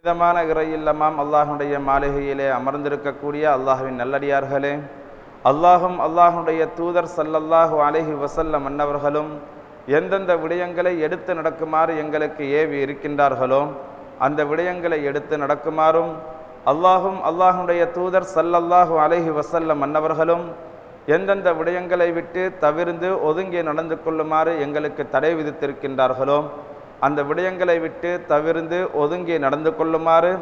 விதமான இறையில்லமாம் அல்லாஹுடைய மாளிகையிலே அமர்ந்திருக்கக்கூடிய அல்லாஹுவின் நல்லடியார்களே, அல்லாஹும் அல்லாஹுடைய தூதர் ஸல்லல்லாஹு அலைஹி வஸல்லம் அன்னவர்களும் எந்தெந்த விடயங்களை எடுத்து நடக்குமாறு எங்களுக்கு ஏவி இருக்கின்றார்களோ அந்த விடயங்களை எடுத்து நடக்குமாறும், அல்லாஹும் அல்லாஹுடைய தூதர் ஸல்லல்லாஹு அலைஹி வஸல்லம் அன்னவர்களும் எந்தெந்த விடயங்களை விட்டு தவிர்ந்து ஒதுங்கி நடந்து கொள்ளுமாறு எங்களுக்கு தடை விதித்திருக்கின்றார்களோ அந்த விடயங்களை விட்டு தவிர்ந்து ஒதுங்கி நடந்து கொள்ளுமாறு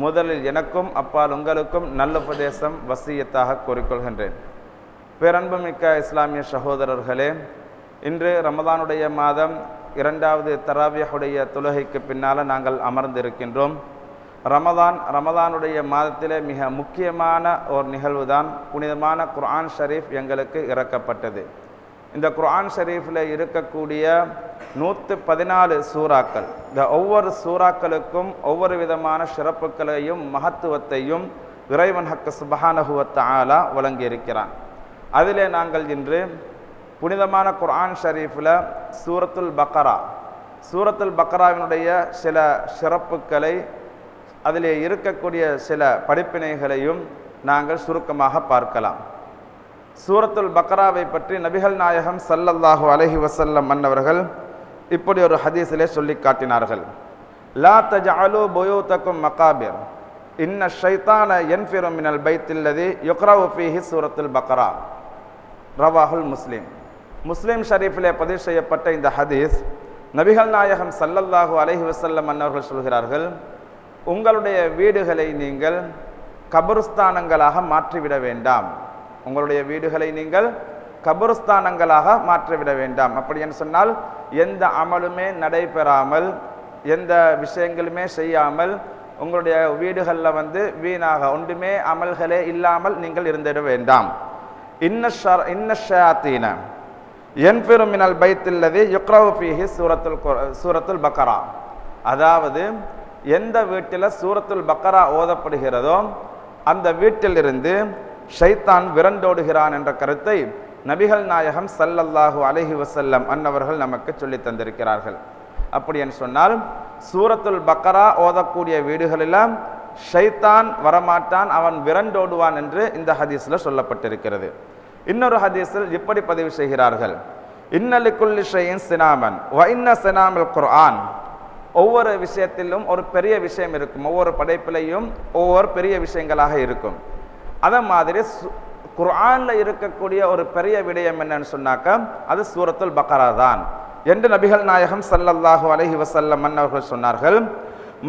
முதலில் எனக்கும் அப்பால் உங்களுக்கும் நல்லுபதேசம் வசியத்தாக கூறிக்கொள்கின்றேன். பேரன்புமிக்க இஸ்லாமிய சகோதரர்களே, இன்று ரமதானுடைய மாதம் 2வது தராவியுடைய தொழுகைக்கு பின்னால் நாங்கள் அமர்ந்திருக்கின்றோம். ரமதானுடைய மாதத்திலே மிக முக்கியமான ஒரு நிகழ்வு தான் புனிதமான குர்ஆன் ஷரீஃப் எங்களுக்கு இறக்கப்பட்டது. இந்த குர்ஆன் ஷரீஃபில் இருக்கக்கூடிய 114 சூறாக்கள், இந்த ஒவ்வொரு சூறாக்களுக்கும் ஒவ்வொரு விதமான சிறப்புகளையும் மகத்துவத்தையும் இறைவன் ஹக் சுப்ஹானஹு வ தஆலா வழங்கியிருக்கிறான். அதிலே நாங்கள் இன்று புனிதமான குர்ஆன் ஷரீஃபில் சூரத்துல் பக்ராவினுடைய சில சிறப்புகளை, அதிலே இருக்கக்கூடிய சில படிப்பினைகளையும் நாங்கள் சுருக்கமாக பார்க்கலாம். சூரத்துல் பக்ராவை பற்றி நபிகள் நாயகம் ஸல்லல்லாஹு அலைஹி வஸல்லம் அன்னவர்கள் இப்படி ஒரு ஹதீஸிலே சொல்லி காட்டினார்கள். லா தஜஅலு புயூதக்கும் மகாபிர் இன்ன ஷைத்தான யன்ஃபிரு மினல் பைத்தில்லதி யுக்ரவு ஃபீஹி சூரத்துல் பக்ரா. ரவாஹுல் முஸ்லிம் ஷரீஃபிலே பதிவு செய்யப்பட்ட இந்த ஹதீஸ், நபிகள் நாயகம் ஸல்லல்லாஹு அலைஹி வஸல்லம் அன்னவர்கள் சொல்கிறார்கள், உங்களுடைய வீடுகளை நீங்கள் கபருஸ்தானங்களாக மாற்றிவிட வேண்டாம். உங்களுடைய வீடுகளை நீங்கள் கபருஸ்தானங்களாக மாற்றிவிட வேண்டாம். அப்படி என்று சொன்னால் எந்த அமலுமே நடைபெறாமல், எந்த விஷயங்களுமே செய்யாமல் உங்களுடைய வீடுகளில் வீணாக ஒன்றுமே அமல்களே இல்லாமல் நீங்கள் இருந்திட வேண்டாம். இன்ன ஷயாத்தீன யன்ஃபிரு மினல் பைத்தில்லதி யுக்ரவு ஃபீஹி சூரத்துல் பக்ரா. அதாவது எந்த வீட்டில் சூரத்துல் பக்ரா ஓதப்படுகிறதோ அந்த வீட்டிலிருந்து ஷைத்தான் விரண்டோடுகிறான் என்ற கருத்தை நபிகள் நாயகம் ஸல்லல்லாஹு அலைஹி வஸல்லம் அன்னவர்கள் நமக்கு சொல்லி தந்திருக்கிறார்கள். அப்படி என்று சொன்னால் சூரத்துல் பக்ரா ஓதக்கூடிய வீடுகளில் ஷைத்தான் வரமாட்டான், அவன் விரண்டோடுவான் என்று இந்த ஹதீஸில் சொல்லப்பட்டிருக்கிறது. இன்னொரு ஹதீஸில் இப்படி பதிவு செய்கிறார்கள், இன்னலிக்குல்லி ஷைஇன் சினாமன் வ இன்ன சினாமல் குர்ஆன். ஒவ்வொரு விஷயத்திலும் ஒரு பெரிய விஷயம் இருக்கும், ஒவ்வொரு படைப்பிலையும் ஒவ்வொரு பெரிய விஷயங்களாக இருக்கும். அதே மாதிரி குர்ஆனில் இருக்கக்கூடிய ஒரு பெரிய விடயம் என்னன்னு சொன்னாக்க அது சூரத்துல் பக்ரா தான் என்று நபிகள் நாயகம் ஸல்லல்லாஹு அலைஹி வஸல்லம் அவர்கள் சொன்னார்கள்.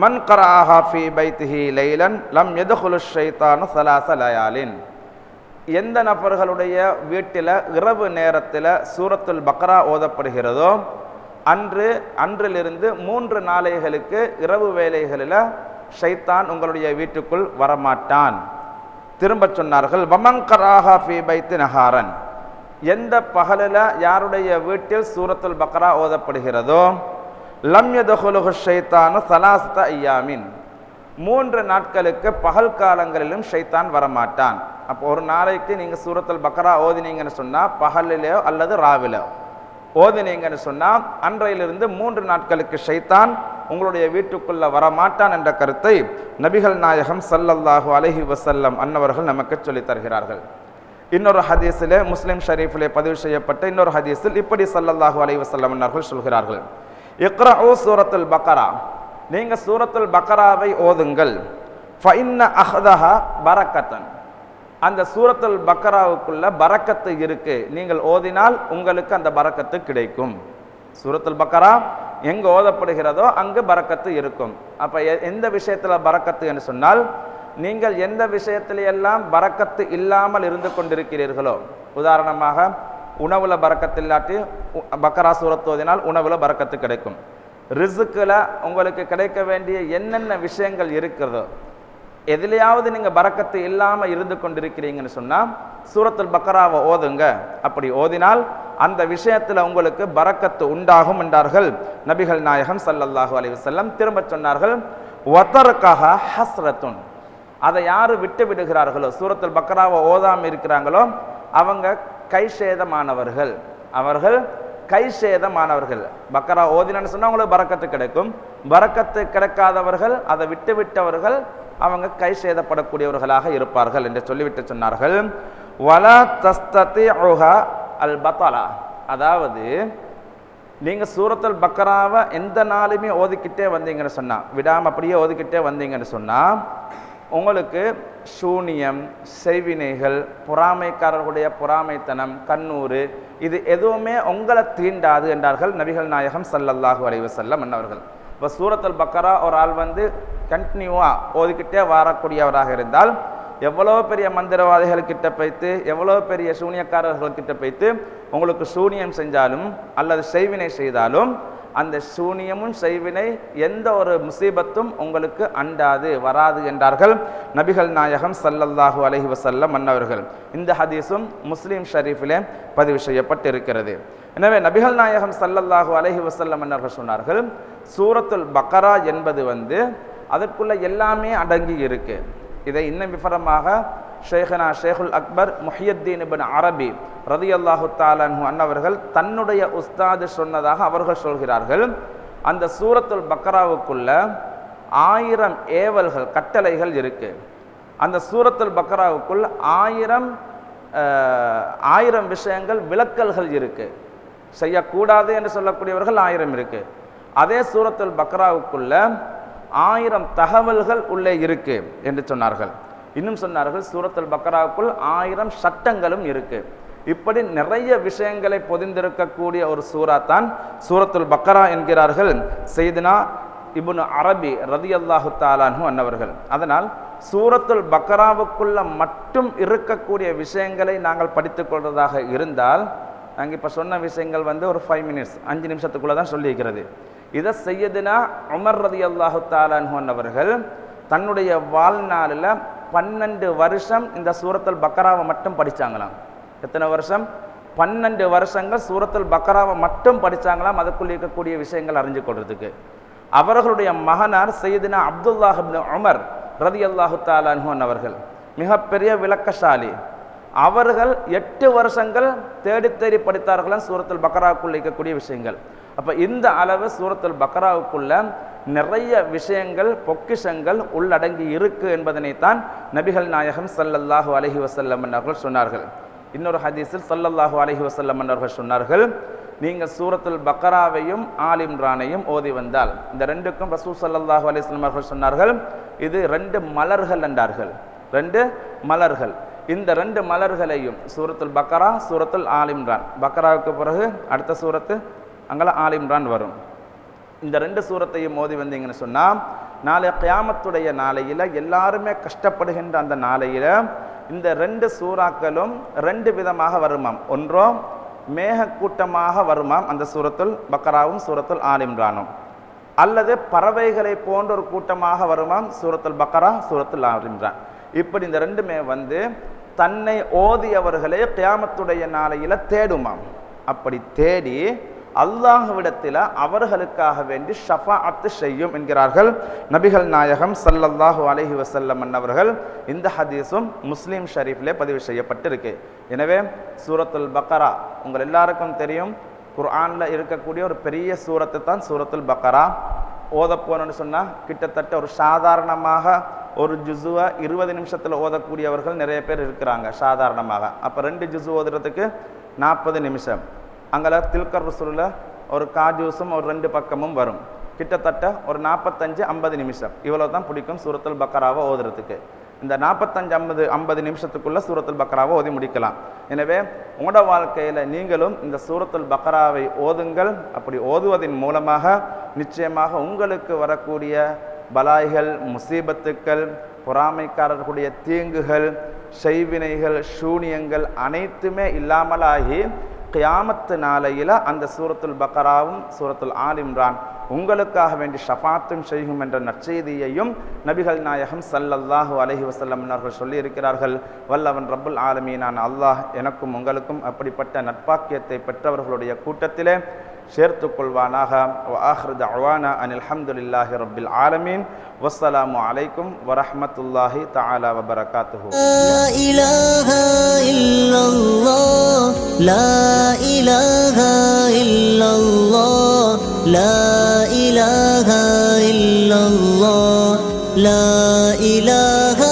மன் கரஆஹா ஃபீ பைத்திஹி லைலன் லம் யதுகுலுஷ் ஷைத்தானு ஸலாஸ லயாலின். எந்த நபர்களுடைய வீட்டில் இரவு நேரத்தில் சூரத்துல் பக்ரா ஓதப்படுகிறதோ அன்றிலிருந்து 3 நாளைகளுக்கு இரவு வேளைகளில் ஷைத்தான் உங்களுடைய வீட்டுக்குள் வரமாட்டான். திரும்ப சொன்னார்கள், வமன் கராஹா ஃபீ பைத்தி நஹாரன். எந்த பகலில் யாருடைய வீட்டில் சூரத்துல் பக்ரா ஓதப்படுகிறதோ லம் யதுகுலுஹு ஷைத்தானு ஸலாஸத அய்யாமின். 3 நாட்களுக்கு பகல் காலங்களிலும் ஷைத்தான் வரமாட்டான். அப்போ ஒரு நாளைக்கு நீங்கள் சூரத்துல் பக்ரா ஓதினீங்கன்னு சொன்னால், பகலிலோ அல்லது ராவிலோ ஓதினீங்கன்னு சொன்னால் அன்றையிலிருந்து 3 நாட்களுக்கு ஷைத்தான் உங்களுடைய வீட்டுக்குள்ள வரமாட்டான் என்ற கருத்தை நபிகள் நாயகம் ஸல்லல்லாஹு அலைஹி வஸல்லம் அன்னவர்கள் நமக்கு சொல்லித் தருகிறார்கள். இன்னொரு ஹதீஸிலே, முஸ்லிம் ஷரீஃபிலே பதிவு செய்யப்பட்ட இன்னொரு ஹதீஸில் இப்படி ஸல்லல்லாஹு அலைஹி வஸல்லம் அன்னவர்கள் சொல்கிறார்கள், இக்ரஉ சூரத்துல் பக்ரா. நீங்கள் சூரத்துல் பக்ராவை ஓதுங்கள். ஃபஇன்ன அஹ்தஹா பரக்கத்தன். அந்த சூரத்துல் பக்ராவுக்குள்ள பரக்கத்து இருக்கு, நீங்கள் ஓதினால் உங்களுக்கு அந்த பரக்கத்து கிடைக்கும். சூரத்துல் பக்ரா எங்கே ஓதப்படுகிறதோ அங்கு பரக்கத்து இருக்கும். அப்போ எந்த விஷயத்தில் பரக்கத்து என்று சொன்னால், நீங்கள் எந்த விஷயத்திலையெல்லாம் பரக்கத்து இல்லாமல் இருந்து கொண்டிருக்கிறீர்களோ, உதாரணமாக உணவுல பரக்கத்து இல்லாட்டி பக்ரா சூரத் ஓதினால் உணவுல பரக்கத்து கிடைக்கும். ரிஸ்கில் உங்களுக்கு கிடைக்க வேண்டிய என்னென்ன விஷயங்கள் இருக்கிறதோ எதிலையாவது நீங்கள் பரக்கத்து இல்லாமல் இருந்து கொண்டிருக்கிறீங்கன்னு சொன்னால் சூரத்துல் பக்ராவை ஓதுங்க. அப்படி ஓதினால் அந்த விஷயத்தில் உங்களுக்கு பரக்கத்து உண்டாகும் என்றார்கள் நபிகள் நாயகம் ஸல்லல்லாஹு அலைஹி வஸல்லம். திரும்ப சொன்னார்கள், வதர்கஹ ஹஸ்ரத்துன். அதை யார் விட்டு விடுகிறார்களோ, சூரத்துல் பக்ராவை ஓதாமல் இருக்கிறாங்களோ அவங்க கைசேதமானவர்கள். அவர்கள் கைசேதமானவர்கள். பக்ரா ஓதினன்னு சொன்னால் உங்களுக்கு பரக்கத்து கிடைக்கும். பரக்கத்து கிடைக்காதவர்கள், அதை விட்டவர்கள் அவங்க கை சேதப்படக்கூடியவர்களாக இருப்பார்கள் என்று சொல்லிவிட்டு சொன்னார்கள். வலா தஸ்ததிஉஹா அல் பத்தலா, அதாவது நீங்க சூரத்துல் பக்கராவை எந்த நாளுமே ஓதிக்கிட்டே வந்தீங்கன்னு சொன்னா, விடாம அப்படியே ஓதிக்கிட்டே வந்தீங்கன்னு சொன்னா உங்களுக்கு சூனியம், செய்வினைகள், பொறாமைக்காரர்களுடைய பொறாமைத்தனம், கண்ணூறு, இது எதுவுமே உங்களை தீண்டாது என்றார்கள் நபிகள் நாயகம் ஸல்லல்லாஹு அலைஹி வஸல்லம் அன்னவர்கள். இப்போ சூரத்துல் பக்கரா ஒரு ஆள் கண்டினியூவா ஓதிக்கிட்டே வரக்கூடியவராக இருந்தால் எவ்வளோ பெரிய மந்திரவாதிகள்கிட்ட போய்த்து, எவ்வளோ பெரிய சூனியக்காரர்கள்கிட்ட போய்த்து உங்களுக்கு சூனியம் செஞ்சாலும் அல்லது செய்வினை செய்தாலும் அந்த சூனியமும் செய்வினை எந்த ஒரு முசீபத்தும் உங்களுக்கு அண்டாது, வராது என்றார்கள் நபிகள் நாயகம் ஸல்லல்லாஹு அலைஹி வஸல்லம் அன்னவர்கள். இந்த ஹதீஸும் முஸ்லிம் ஷரீஃபிலே பதிவு செய்யப்பட்டிருக்கிறது. எனவே நபிகள் நாயகம் ஸல்லல்லாஹு அலைஹி வஸல்லம் அன்னவர்கள் சொன்னார்கள், சூரத்துல் பக்கரா என்பது அதற்குள்ள எல்லாமே அடங்கி இருக்கு. இதை இன்னும் விவரமாக ஷேഖனா ஷேகுல் அக்பர் முஹியுத்தீன் இப்னு அரபி ரலியல்லாஹு தஆலா அன்ஹு அன்னவர்கள் தன்னுடைய உஸ்தாது சொன்னதாக அவர்கள் சொல்கிறார்கள். அந்த சூரத்துல் பக்கராவுக்குள்ள 1000 ஏவல்கள், கட்டளைகள் இருக்கு. அந்த சூரத்துல் பக்கராவுக்குள் 1000 விஷயங்கள், விலக்கல்கள் இருக்கு. செய்யக்கூடாது என்று சொல்லக்கூடியவர்கள் 1000 இருக்கு. அதே சூரத்துல் பக்கராவுக்குள்ள 1000 தகவல்கள் உள்ளே இருக்கு என்று சொன்னார்கள். இன்னும் சொன்னார்கள், சூரத்துல் பக்கராவுக்குள் 1000 சட்டங்களும் இருக்கு. இப்படி நிறைய விஷயங்களை பொதிந்திருக்கக்கூடிய ஒரு சூரா தான் சூரத்துல் பக்கரா என்கிறார்கள் சையதுனா இப்னு அரபி ரலியல்லாஹு தஆலா அன்ஹு அன்னவர்கள். அதனால் சூரத்துல் பக்கராவுக்குள்ள மட்டும் இருக்கக்கூடிய விஷயங்களை நாங்கள் படித்துக் கொள்வதாக இருந்தால், நாங்கள் இப்போ சொன்ன விஷயங்கள் ஒரு 5 மினிட்ஸ் 5 நிமிஷத்துக்குள்ள தான் சொல்லியிருக்கிறது. இதை சையதுனா உமர் ரலியல்லாஹு தஆலா அன்ஹு அன்னவர்கள் தன்னுடைய வாழ்நாளில் 12 வருஷம் இந்த சூரத்துல் பக்கராவை மட்டும் படித்தாங்களாம். எத்தனை வருஷம்? 12 வருஷங்கள் சூரத்துல் பக்கராவை மட்டும் படித்தாங்களாம், அதுக்குள்ள இருக்கக்கூடிய விஷயங்கள் அறிஞ்சு கொள்றதுக்கு. அவர்களுடைய மகனார் சையதுனா அப்துல்லாஹ் இப்னு உமர் ரலியல்லாஹு தஆலா அன்ஹு அன்னவர்கள் மிகப்பெரிய விளக்கசாலி. அவர்கள் 8 வருஷங்கள் தேடி தேடி படித்தார்களாம் சூரத்துல் பக்கராவுக்குள்ள இருக்கக்கூடிய விஷயங்கள். அப்போ இந்த அளவு சூரத்துல் பக்கராவுக்குள்ள நிறைய விஷயங்கள், பொக்கிஷங்கள் உள்ளடங்கி இருக்கு என்பதனைத்தான் நபிகள் நாயகம் ஸல்லல்லாஹு அலைஹி வஸல்லம் அவர்கள் சொன்னார்கள். இன்னொரு ஹதீஸில் ஸல்லல்லாஹு அலைஹி வஸல்லம் அவர்கள் சொன்னார்கள், நீங்கள் சூரத்துல் பக்கராவையும் ஆல் இம்ரானையும் ஓதி வந்தால், இந்த ரெண்டுக்கும் ரசூல் ஸல்லல்லாஹு அலைஹி வஸல்லம் அவர்கள் சொன்னார்கள், இது 2 மலர்கள் என்றார்கள். 2 மலர்கள். இந்த 2 மலர்களையும் சூரத்துல் பக்கரா, சூரத்துல் ஆல் இம்ரான், பக்கராவுக்கு பிறகு அடுத்த சூரத்து அங்கே ஆல் இம்ரான் வரும். இந்த 2 சூரத்தையும் மோதி வந்தீங்கன்னு சொன்னால், நாளை கியாமத்துடைய நாளையில் எல்லாருமே கஷ்டப்படுகின்ற அந்த நாளையில் இந்த 2 சூறாக்களும் 2 விதமாக வருமாம். ஒன்றோ மேகக்கூட்டமாக வருமாம் அந்த சூரத்துல் பக்கராவும் சூரத்துல் ஆல் இம்ரானும், அல்லது பறவைகளை போன்ற ஒரு கூட்டமாக வருமாம் சூரத்துல் பக்கரா, சூரத்துல் ஆல் இம்ரான். இப்படி இந்த 2மே தன்னை ஓதியவர்களே கியாமத்துடைய நாளையில் தேடுமாம். அப்படி தேடி அல்லாஹ்விடத்தில் அவர்களுக்காக வேண்டி ஷஃபாஅத் செய்யும் என்கிறார்கள் நபிகள் நாயகம் ஸல்லல்லாஹு அலைஹி வஸல்லம் அன்னவர்கள். இந்த ஹதீஸும் முஸ்லிம் ஷரீஃபிலே பதிவு செய்யப்பட்டிருக்கு. எனவே சூரத்துல் பக்கரா உங்கள் எல்லாருக்கும் தெரியும், குர்ஆனில் இருக்கக்கூடிய ஒரு பெரிய சூரத்து தான் சூரத்துல் பக்கரா. ஓத போனோன்னு சொன்னால் கிட்டத்தட்ட ஒரு சாதாரணமாக ஒரு ஜுஸுவை 20 நிமிஷத்தில் ஓதக்கூடியவர்கள் நிறைய பேர் இருக்கிறாங்க சாதாரணமாக. அப்போ 2 ஜுஸு ஓதுறதுக்கு 40 நிமிஷம். அங்கே தில்கர் ருசுலில் ஒரு காஜூஸும் ஒரு 2 பக்கமும் வரும். கிட்டத்தட்ட ஒரு 45-50 நிமிஷம் இவ்வளோ தான் பிடிக்கும் சூரத்துல் பக்கராவை ஓதுறதுக்கு. இந்த 45-50 நிமிஷத்துக்குள்ளே சூரத்துல் பக்கராவை ஓதி முடிக்கலாம். எனவே உங்களோட வாழ்க்கையில் நீங்களும் இந்த சூரத்துல் பக்கராவை ஓதுங்கள். அப்படி ஓதுவதன் மூலமாக நிச்சயமாக உங்களுக்கு வரக்கூடிய பலாய்கள், முசீபத்துக்கள், பொறாமைக்காரர்களுடைய தீங்குகள், செய்வினைகள், சூனியங்கள் அனைத்துமே இல்லாமலாகி கியாமத்து நாளையில் அந்த சூரத்துல் பக்கராவும் சூரத்துல் ஆல் இம்ரான் உங்களுக்காக வேண்டி ஷஃபாத்தும் செய்யும் என்ற நற்செய்தியையும் நபிகள் நாயகம் ஸல்லல்லாஹு அலைஹி வஸல்லம் அவர்கள் சொல்லியிருக்கிறார்கள். வல்லவன் ரப்புல் ஆலமீனான அல்லாஹ் எனக்கும் உங்களுக்கும் அப்படிப்பட்ட நட்பாக்கியத்தை பெற்றவர்களுடைய கூட்டத்திலே சேர்த்துக் கொள்வானாக. வ ஆஹிரு தஅவானா அனில் ஹம்துலில்லாஹி ரப்பில் ஆலமீன். வஸ்ஸலாமு அலைக்கும் வரஹ்மத்துல்லாஹி தஆலா வ பரகாத்துஹு. லா இலாஹா இல்லல்லாஹ், லா இலாஹா இல்லல்லாஹ், لا إله إلا الله لا إله